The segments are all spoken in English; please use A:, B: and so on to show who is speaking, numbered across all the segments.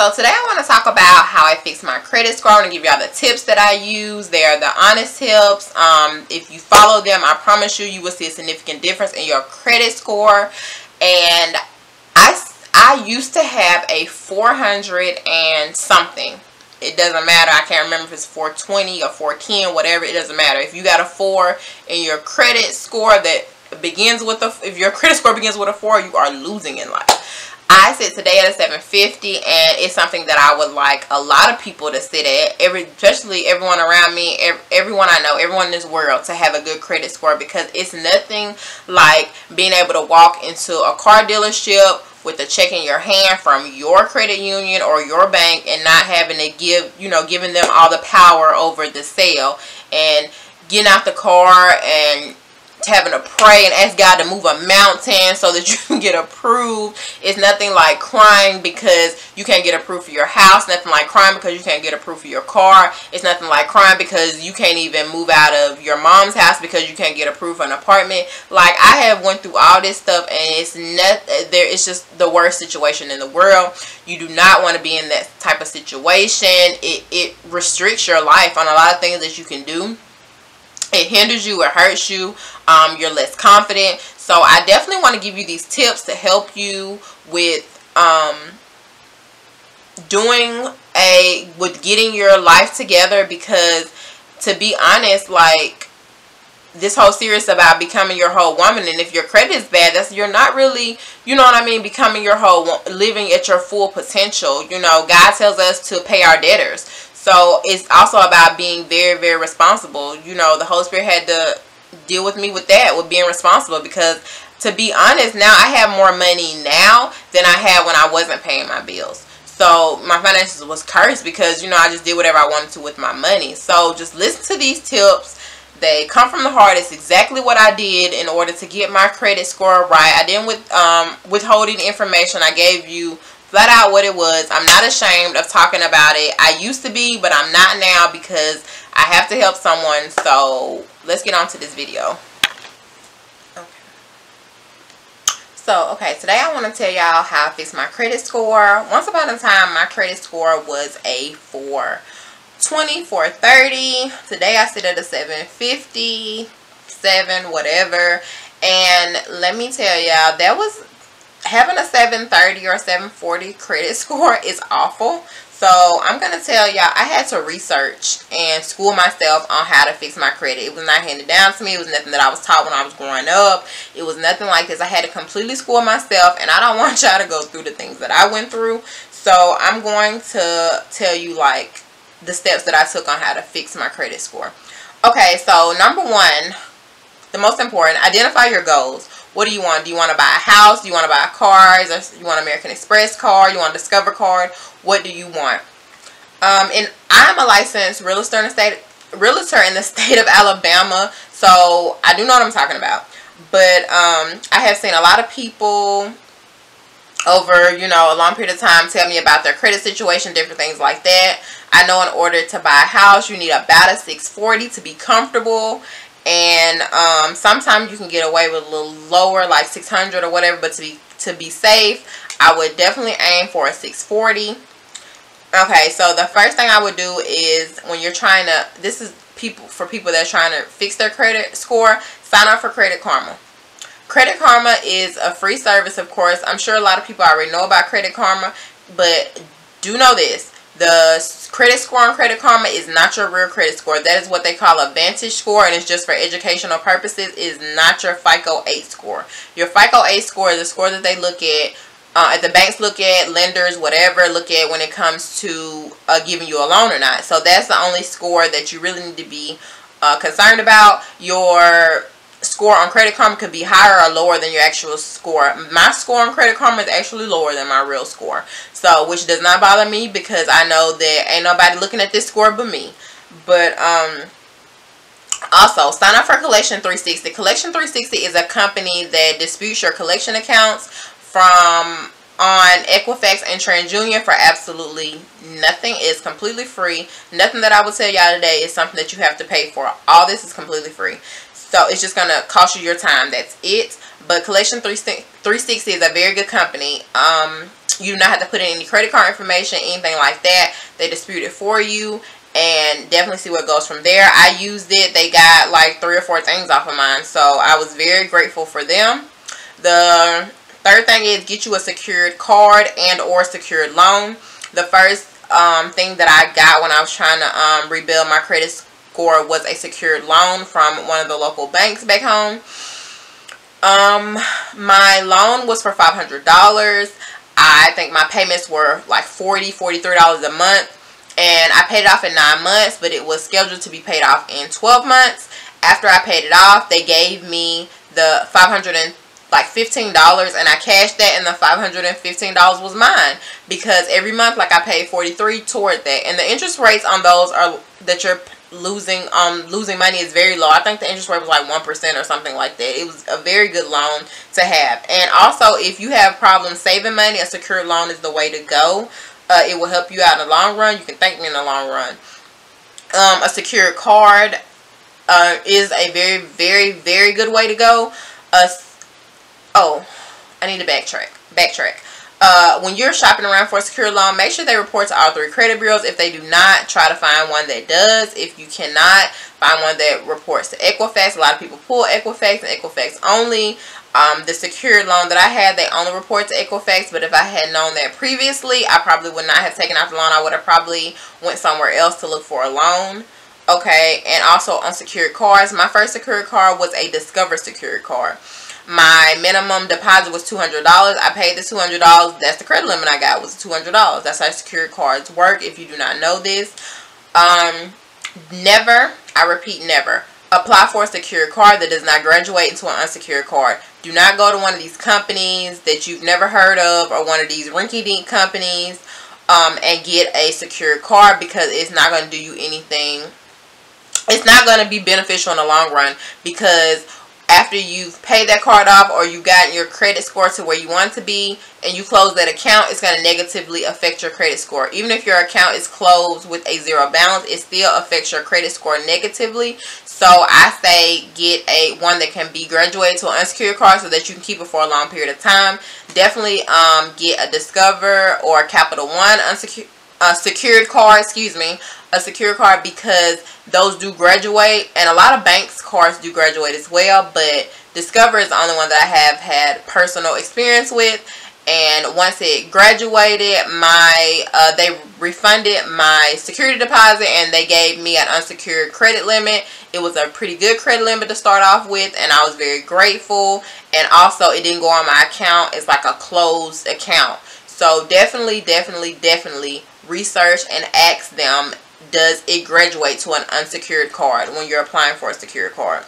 A: So today I want to talk about how I fix my credit score. I'm going to give y'all the tips that I use. They are the honest tips. If you follow them, I promise you, you will see a significant difference in your credit score. And I used to have a 400 and something. It doesn't matter. I can't remember if it's 420 or 410, whatever. It doesn't matter. If you got a 4 in your credit score that begins with a, if your credit score begins with a 4, you are losing in life. I sit today at a 750, and it's something that I would like a lot of people to sit at, especially everyone around me, everyone I know, everyone in this world, to have a good credit score, because it's nothing like being able to walk into a car dealership with a check in your hand from your credit union or your bank and not having to giving them all the power over the sale, and getting out the car and having to pray and ask God to move a mountain so that you can get approved. It's nothing like crying because you can't get approved for your house. Nothing like crying because you can't get approved for your car. It's nothing like crying because you can't even move out of your mom's house because you can't get approved for an apartment. Like, I have went through all this stuff, and it's just the worst situation in the world. You do not want to be in that type of situation. It restricts your life on a lot of things that you can do. It hinders you, it hurts you, you're less confident. So I definitely want to give you these tips to help you with getting your life together, because to be honest, like, this whole series about becoming your whole woman, and if your credit is bad, you're not really, you know what I mean, becoming your whole, living at your full potential. You know, God tells us to pay our debtors. So it's also about being very, very responsible. You know, the Holy Spirit had to deal with me with that, with being responsible, because to be honest, now I have more money now than I had when I wasn't paying my bills. So my finances was cursed because, you know, I just did whatever I wanted to with my money. So just listen to these tips. They come from the heart. It's exactly what I did in order to get my credit score right. I didn't withholding information. I gave you flat out what it was. I'm not ashamed of talking about it. I used to be, but I'm not now, because I have to help someone. So let's get on to this video. Okay, today I want to tell y'all how I fixed my credit score. Once upon a time, my credit score was a 420, 430. Today I sit at a 750, 7, whatever. And let me tell y'all, having a 730 or 740 credit score is awful. So I'm going to tell y'all, I had to research and school myself on how to fix my credit. It was not handed down to me. It was nothing that I was taught when I was growing up. It was nothing like this. I had to completely school myself, and I don't want y'all to go through the things that I went through. So I'm going to tell you, like, the steps that I took on how to fix my credit score. Okay, so number one, the most important, identify your goals. What do you want? Do you want to buy a house? Do you want to buy a car? Do you want an American Express card? You want a Discover card? What do you want? And I'm a licensed realtor in the state of Alabama, so I do know what I'm talking about. But I have seen a lot of people over, you know, a long period of time tell me about their credit situation, different things like that. I know in order to buy a house, you need about a 640 to be comfortable. And sometimes you can get away with a little lower, like 600 or whatever, but to be safe, I would definitely aim for a 640. Okay, so the first thing I would do is, when you're trying to, this is for people that are trying to fix their credit score, sign up for Credit Karma. Credit Karma is a free service, of course. I'm sure a lot of people already know about Credit Karma, but do know this. The credit score on Credit Karma is not your real credit score. That is what they call a Vantage score, and it's just for educational purposes. It is not your FICO 8 score. Your FICO 8 score is a score that they look at, the banks look at, lenders, whatever, look at when it comes to giving you a loan or not. So that's the only score that you really need to be concerned about. Your score on Credit Karma could be higher or lower than your actual score. My score on Credit Karma is actually lower than my real score, so which does not bother me, because I know that ain't nobody looking at this score but me. But also sign up for Collection 360. Collection 360 is a company that disputes your collection accounts on Equifax and Transunion for absolutely nothing. It's completely free. Nothing that I will tell y'all today is something that you have to pay for. All this is completely free. So it's just going to cost you your time. That's it. But Collection 360 is a very good company. You do not have to put in any credit card information, anything like that. They dispute it for you, and definitely see what goes from there. I used it. They got like 3 or 4 things off of mine, so I was very grateful for them. The third thing is get you a secured card and or secured loan. The first thing that I got when I was trying to rebuild my credit score was a secured loan from one of the local banks back home. My loan was for $500. I think my payments were like $43 a month, and I paid it off in 9 months, but it was scheduled to be paid off in 12 months. After I paid it off, they gave me the $515, and I cashed that, and the $515 was mine, because every month, like, I paid $43 toward that, and the interest rates on those are that you're losing money is very low. I think the interest rate was like 1% or something like that. It was a very good loan to have. And also, if you have problems saving money, a secured loan is the way to go. It will help you out in the long run. You can thank me in the long run. A secured card is a very, very, very good way to go. Oh, I need to backtrack. When you're shopping around for a secured loan, make sure they report to all 3 credit bureaus. If they do not, try to find one that does. If you cannot, find one that reports to Equifax. A lot of people pull Equifax and Equifax only. The secured loan that I had, they only report to Equifax, but if I had known that previously, I probably would not have taken out the loan. I would have probably went somewhere else to look for a loan. Okay, and also on secured cards, my first secured card was a Discover secured card. My minimum deposit was $200. I paid the $200. That's the credit limit I got, was $200. That's how secured cards work, if you do not know this. Never, I repeat, never apply for a secured card that does not graduate into an unsecured card. Do not go to one of these companies that you've never heard of, or one of these rinky-dink companies, and get a secured card, because it's not going to do you anything. It's not going to be beneficial in the long run, because after you've paid that card off, or you've gotten your credit score to where you want it to be, and you close that account, it's going to negatively affect your credit score. Even if your account is closed with a 0 balance, it still affects your credit score negatively. So I say get one that can be graduated to an unsecured card, so that you can keep it for a long period of time. Definitely get a Discover or a Capital One secured card, a secured card, because those do graduate, and a lot of banks' cards do graduate as well, but Discover is the only one that I have had personal experience with. And once it graduated, they refunded my security deposit, and they gave me an unsecured credit limit. It was a pretty good credit limit to start off with, and I was very grateful. And also, it didn't go on my account. It's like a closed account. So definitely research and ask them, does it graduate to an unsecured card when you're applying for a secured card?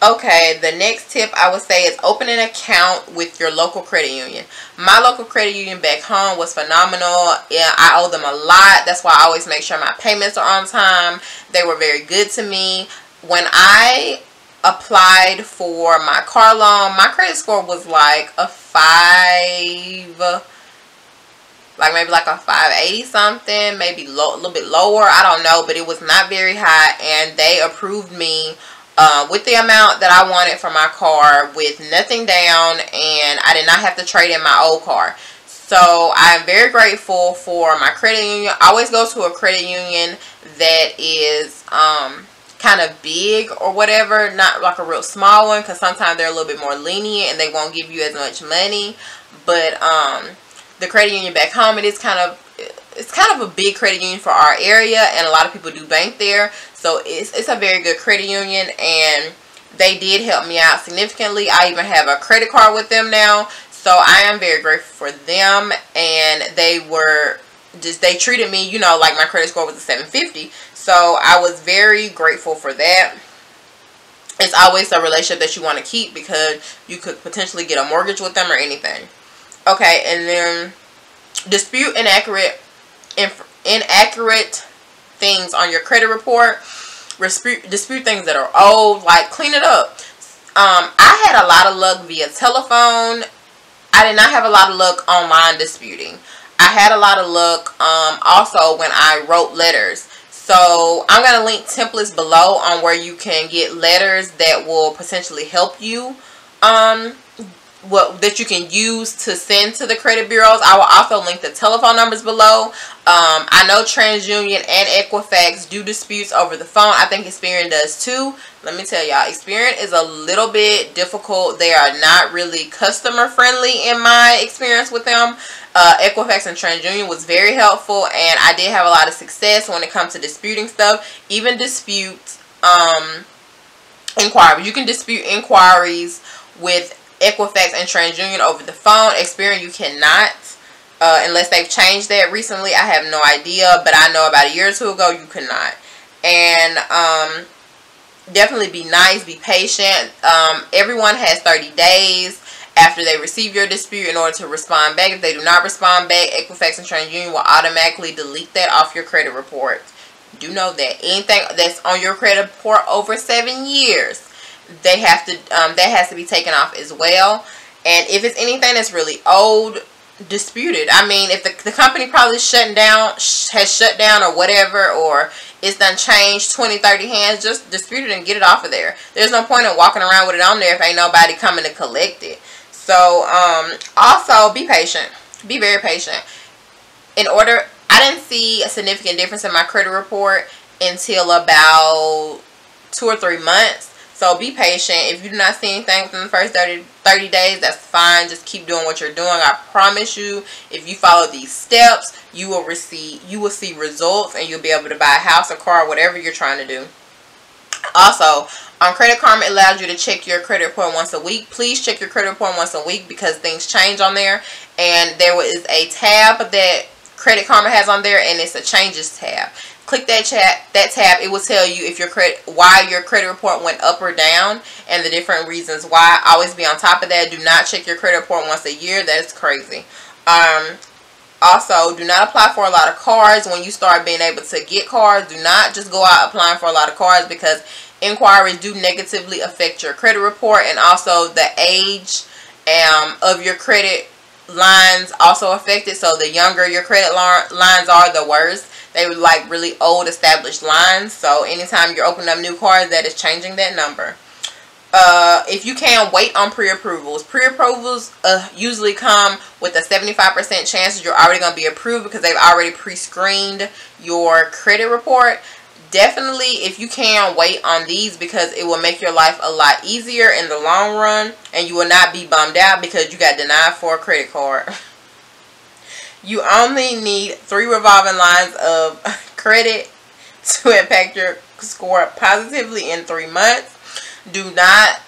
A: Okay, the next tip I would say is open an account with your local credit union. My local credit union back home was phenomenal. Yeah, I owe them a lot. That's why I always make sure my payments are on time. They were very good to me. When I applied for my car loan, my credit score was like a 580 something, maybe a little bit lower, I don't know, but it was not very high, and they approved me with the amount that I wanted for my car with nothing down, and I did not have to trade in my old car. So I'm very grateful for my credit union. I always go to a credit union that is kind of big or whatever, not like a real small one, because sometimes they're a little bit more lenient and they won't give you as much money. But the credit union back home, it's kind of a big credit union for our area, and a lot of people do bank there. So it's a very good credit union, and they did help me out significantly. I even have a credit card with them now, so I am very grateful for them. And they treated me, you know, like my credit score was a 750, so I was very grateful for that. It's always a relationship that you want to keep, because you could potentially get a mortgage with them or anything. Okay, and then dispute inaccurate things on your credit report. Dispute things that are old, like clean it up. I had a lot of luck via telephone. I did not have a lot of luck online disputing. I had a lot of luck also when I wrote letters. So I'm going to link templates below on where you can get letters that will potentially help you that you can use to send to the credit bureaus. I will also link the telephone numbers below. I know TransUnion and Equifax do disputes over the phone. I think Experian does too. Let me tell y'all, Experian is a little bit difficult. They are not really customer friendly in my experience with them. Equifax and TransUnion was very helpful, and I did have a lot of success when it comes to disputing stuff. Even dispute inquiries. You can dispute inquiries with Equifax and TransUnion over the phone. Experian, you cannot, unless they've changed that recently. I have no idea, but I know about a year or two ago you cannot. And definitely be nice, be patient. Everyone has 30 days after they receive your dispute in order to respond back. If they do not respond back, Equifax and TransUnion will automatically delete that off your credit report. Do know that anything that's on your credit report over 7 years, they have to that has to be taken off as well. And if it's anything that's really old, disputed. I mean, if the company probably has shut down or whatever, or it's done changed 20-30 hands, just dispute it and get it off of there. There's no point in walking around with it on there if ain't nobody coming to collect it. So also be patient, be very patient. I didn't see a significant difference in my credit report until about 2 or 3 months. So be patient. If you do not see anything within the first 30 days, that's fine. Just keep doing what you're doing. I promise you, if you follow these steps, you will see results, and you'll be able to buy a house, a car, whatever you're trying to do. Also, on Credit Karma, it allows you to check your credit report once a week. Please check your credit report once a week, because things change on there. And there is a tab that Credit Karma has on there, and it's a changes tab. Click that tab. It will tell you if why your credit report went up or down, and the different reasons why. Always be on top of that. Do not check your credit report once a year. That is crazy. Also, do not apply for a lot of cards. When you start being able to get cards, do not just go out applying for a lot of cards, because inquiries do negatively affect your credit report. And also the age of your credit lines also affect it. So the younger your credit lines are, the worse. They were like really old established lines. So anytime you're opening up new cards, that is changing that number. If you can, wait on pre-approvals. Pre-approvals usually come with a 75% chance that you're already going to be approved, because they've already pre-screened your credit report. Definitely, if you can, wait on these, because it will make your life a lot easier in the long run, and you will not be bummed out because you got denied for a credit card. You only need 3 revolving lines of credit to impact your score positively in 3 months. Do not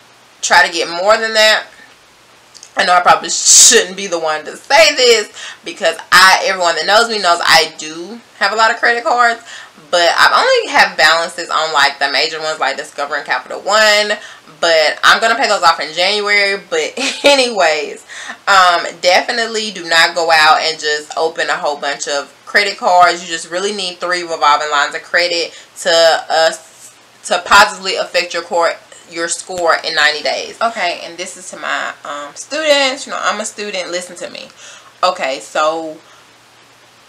A: try to get more than that. I know I probably shouldn't be the one to say this, because everyone that knows me knows I do have a lot of credit cards, but I only have balances on like the major ones like Discover and Capital One, but I'm going to pay those off in January. But anyways, definitely do not go out and just open a whole bunch of credit cards. You just really need 3 revolving lines of credit to positively affect your score in 90 days. Okay, and this is to my students. You know, I'm a student. Listen to me. Okay, so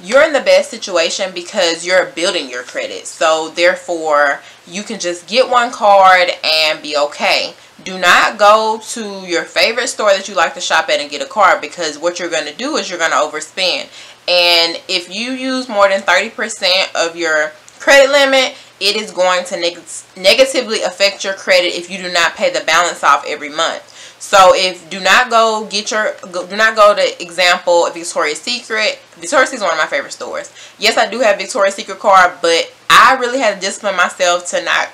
A: you're in the best situation because you're building your credit. So therefore, you can just get one card and be okay. Do not go to your favorite store that you like to shop at and get a card, because what you're going to do is you're going to overspend. And if you use more than 30% of your credit limit, it is going to negatively affect your credit if you do not pay the balance off every month. So do not go to, example, Victoria's Secret. Victoria's Secret is one of my favorite stores. Yes, I do have Victoria's Secret card, but I really had to discipline myself to not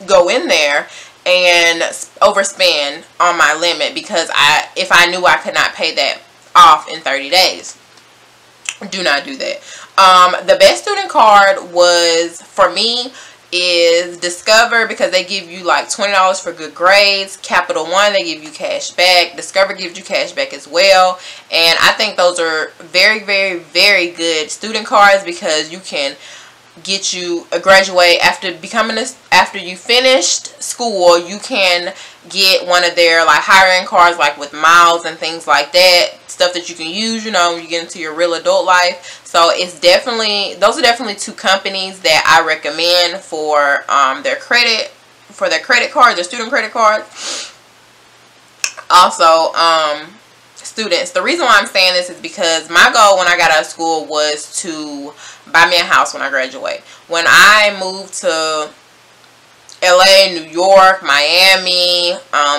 A: go in there and overspend on my limit, because if I knew I could not pay that off in 30 days. Do not do that. The best student card was, for me, is Discover, because they give you like $20 for good grades. Capital One, they give you cash back. Discover gives you cash back as well. And I think those are very, very, very good student cards, because you can get you graduate after you finished school. You can get one of their like higher end cards, like with miles and things like that, stuff that you can use, you know, when you get into your real adult life. So those are definitely 2 companies that I recommend for their credit cards, their student credit cards. Also, students, the reason why I'm saying this is because my goal when I got out of school was to buy me a house when I graduate. When I moved to LA, New York, Miami,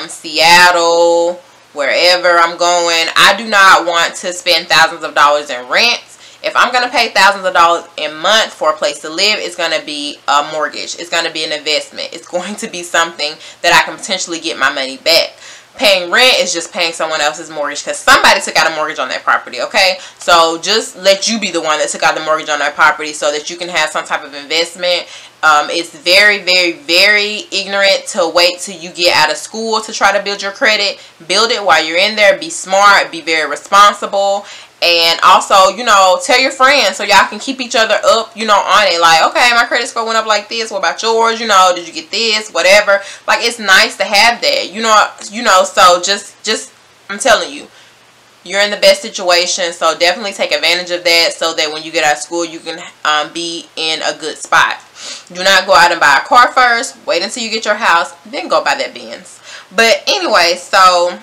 A: Seattle, wherever I'm going, I do not want to spend thousands of dollars in rent. If I'm going to pay thousands of dollars a month for a place to live, it's going to be a mortgage. It's going to be an investment. It's going to be something that I can potentially get my money back. Paying rent is just paying someone else's mortgage because somebody took out a mortgage on that property, okay? So just let you be the one that took out the mortgage on that property so that you can have some type of investment. It's very, very, very ignorant to wait till you get out of school to try to build your credit. Build it while you're in there. Be smart. Be very responsible. And also, you know, tell your friends so y'all can keep each other up, you know, on it. Like, okay, my credit score went up like this. What about yours? You know, did you get this? Whatever. Like, it's nice to have that. You know, so just, I'm telling you, you're in the best situation. So definitely take advantage of that so that when you get out of school, you can be in a good spot. Do not go out and buy a car first. Wait until you get your house. Then go buy that Benz. But anyway, so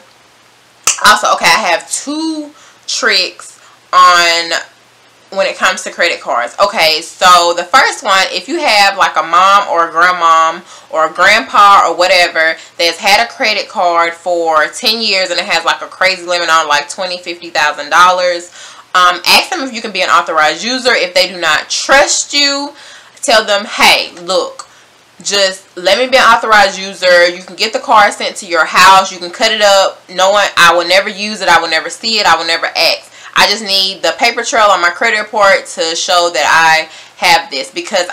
A: also, okay, I have 2 tricks on when it comes to credit cards. Okay, so the first one, if you have like a mom or a grandmom or a grandpa or whatever that's had a credit card for 10 years and it has like a crazy limit on like $20,000, $50,000, ask them if you can be an authorized user. If they do not trust you, tell them, hey, look, just let me be an authorized user. You can get the card sent to your house. You can cut it up. I will never use it. I will never see it. I will never ask. I just need the paper trail on my credit report to show that I have this, because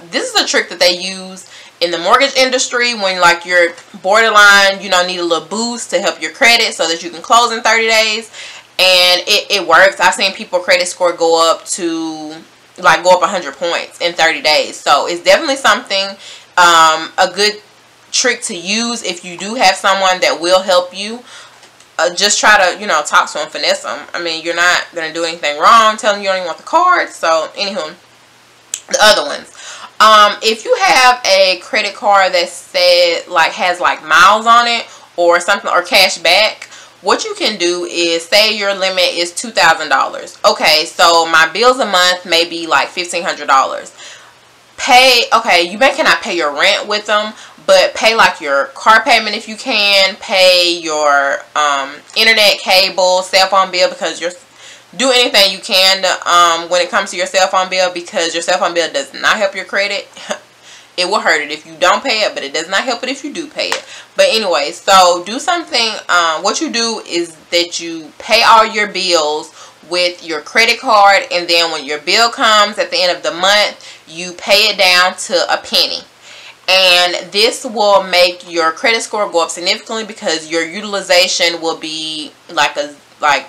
A: this is a trick that they use in the mortgage industry when like you're borderline, you know, need a little boost to help your credit so that you can close in 30 days. And it works. I've seen people credit score go up 100 points in 30 days. So it's definitely something, a good trick to use if you do have someone that will help you. Just try to, you know, talk to them, finesse them. I mean, you're not going to do anything wrong. Tell them you don't even want the card. So, anywho, the other ones. If you have a credit card that has like miles on it or something, or cash back, what you can do is say your limit is $2,000. Okay, so my bills a month may be like $1,500. You cannot pay your rent with them, but pay like your car payment if you can. Pay your internet, cable, cell phone bill, because do anything you can when it comes to your cell phone bill, because your cell phone bill does not help your credit. It will hurt it if you don't pay it, but it does not help it if you do pay it. But anyway, so do something. What you do is that you pay all your bills with your credit card, and then when your bill comes at the end of the month, you pay it down to a penny. And this will make your credit score go up significantly, because your utilization will be like 1%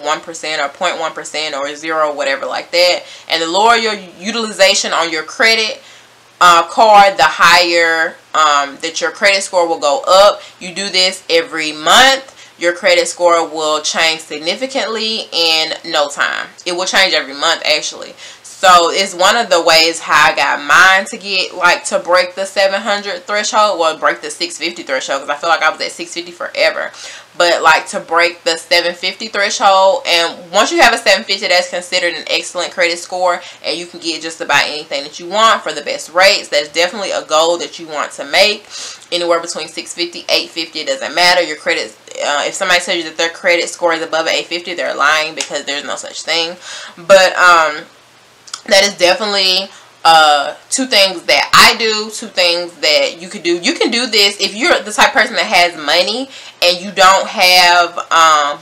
A: or 0.1% or 0, whatever like that. And the lower your utilization on your credit card, the higher that your credit score will go up. You do this every month, your credit score will change significantly in no time. It will change every month, actually. So it's one of the ways how I got mine to get to break the 700 threshold, well, break the 650 threshold, because I feel like I was at 650 forever. But to break the 750 threshold, and once you have a 750, that's considered an excellent credit score, and you can get just about anything that you want for the best rates. That's definitely a goal that you want to make. Anywhere between 650, 850, it doesn't matter. Your credit, if somebody tells you that their credit score is above 850, they're lying, because there's no such thing. But that is definitely 2 things that I do, 2 things that you could do. You can do this if you're the type of person that has money and you don't have,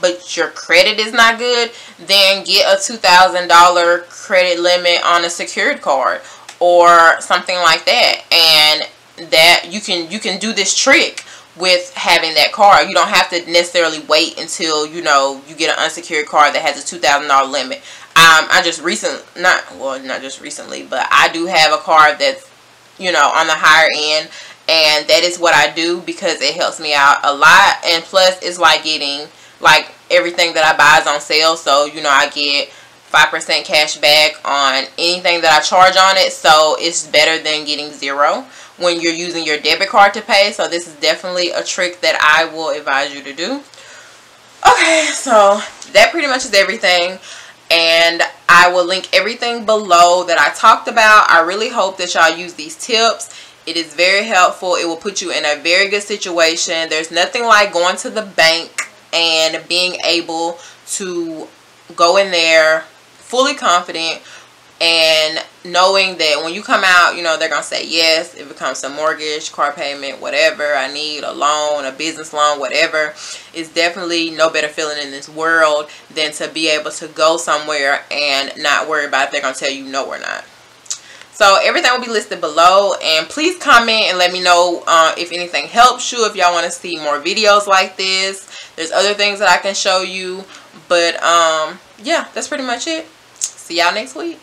A: but your credit is not good, then get a $2,000 credit limit on a secured card or something like that. And that you can do this trick with having that card. You don't have to necessarily wait until, you get an unsecured card that has a $2,000 limit. I just not just recently, but I do have a card that's, on the higher end, and that is what I do because it helps me out a lot. And plus, it's like getting, everything that I buy is on sale, so, I get 5% cash back on anything that I charge on it, so it's better than getting 0, when you're using your debit card to pay. So this is definitely a trick that I will advise you to do. Okay, so that pretty much is everything, and I will link everything below that I talked about. I really hope that y'all use these tips. It is very helpful. It will put you in a very good situation. There's nothing like going to the bank and being able to go in there fully confident and knowing that when you come out, you know, they're going to say yes. If it comes to mortgage, car payment, whatever I need, a loan, a business loan, whatever, it's definitely no better feeling in this world than to be able to go somewhere and not worry about if they're going to tell you no or not. So everything will be listed below, and please comment and let me know if anything helps you, if y'all want to see more videos like this. There's other things that I can show you, but yeah, that's pretty much it. See y'all next week.